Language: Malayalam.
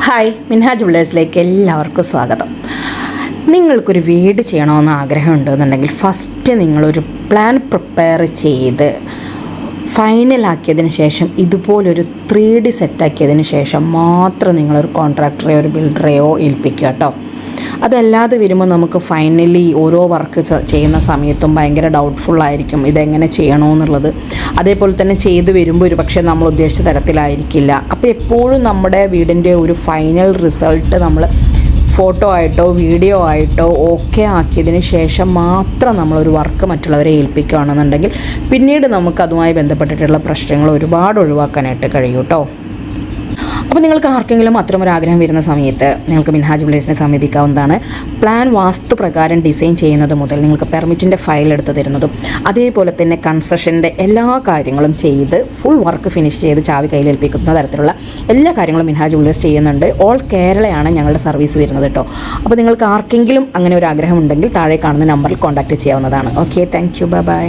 ഹായ്, മിൻഹാജ് ബിൽഡേഴ്സിലേക്ക് എല്ലാവർക്കും സ്വാഗതം. നിങ്ങൾക്കൊരു വീട് ചെയ്യണമെന്ന് ആഗ്രഹമുണ്ടെന്നുണ്ടെങ്കിൽ ഫസ്റ്റ് നിങ്ങളൊരു പ്ലാൻ പ്രിപ്പയർ ചെയ്ത് ഫൈനലാക്കിയതിന് ശേഷം ഇതുപോലൊരു 3D സെറ്റാക്കിയതിന് ശേഷം മാത്രം നിങ്ങളൊരു കോൺട്രാക്ടറെയോ ഒരു ബിൽഡറെയോ ഏൽപ്പിക്കുക കേട്ടോ. അതല്ലാതെ വരുമ്പോൾ നമുക്ക് ഫൈനലി ഓരോ വർക്ക് ചെയ്യുന്ന സമയത്തും ഭയങ്കര ഡൗട്ട്ഫുള്ളായിരിക്കും ഇതെങ്ങനെ ചെയ്യണമെന്നുള്ളത്. അതേപോലെ തന്നെ ചെയ്ത് വരുമ്പോൾ ഒരു പക്ഷേ നമ്മൾ ഉദ്ദേശിച്ച തരത്തിലായിരിക്കില്ല. അപ്പോൾ എപ്പോഴും നമ്മുടെ വീടിൻ്റെ ഒരു ഫൈനൽ റിസൾട്ട് നമ്മൾ ഫോട്ടോ ആയിട്ടോ വീഡിയോ ആയിട്ടോ ഓക്കെ ആക്കിയതിന് ശേഷം മാത്രം നമ്മളൊരു വർക്ക് മറ്റുള്ളവരെ ഏൽപ്പിക്കുകയാണെന്നുണ്ടെങ്കിൽ പിന്നീട് നമുക്ക് അതുമായി ബന്ധപ്പെട്ടിട്ടുള്ള പ്രശ്നങ്ങൾ ഒരുപാട് ഒഴിവാക്കാനായിട്ട് കഴിയും കേട്ടോ. അപ്പോൾ നിങ്ങൾക്ക് ആർക്കെങ്കിലും അത്തരമൊരു ആഗ്രഹം വരുന്ന സമയത്ത് നിങ്ങൾക്ക് മിൻഹാജ് ബിൽഡേഴ്സിനെ സമീപിക്കാവുന്നതാണ്. പ്ലാൻ വാസ്തുപ്രകാരം ഡിസൈൻ ചെയ്യുന്നത് മുതൽ നിങ്ങൾക്ക് പെർമിറ്റിൻ്റെ ഫയൽ എടുത്ത് തരുന്നതും അതേപോലെ തന്നെ കൺസ്ട്രക്ഷൻ്റെ എല്ലാ കാര്യങ്ങളും ചെയ്ത് ഫുൾ വർക്ക് ഫിനിഷ് ചെയ്ത് ചാവി കയ്യിലേൽപ്പിക്കുന്ന തരത്തിലുള്ള എല്ലാ കാര്യങ്ങളും മിൻഹാജ് ബിൽഡേഴ്സ് ചെയ്യുന്നുണ്ട്. ഓൾ കേരളയാണ് ഞങ്ങളുടെ സർവീസ് വരുന്നത് കേട്ടോ. അപ്പോൾ നിങ്ങൾക്ക് ആർക്കെങ്കിലും അങ്ങനെ ഒരു ആഗ്രഹം ഉണ്ടെങ്കിൽ താഴെ കാണുന്ന നമ്പറിൽ കോൺടാക്റ്റ് ചെയ്യാവുന്നതാണ്. Okay, thank you, by.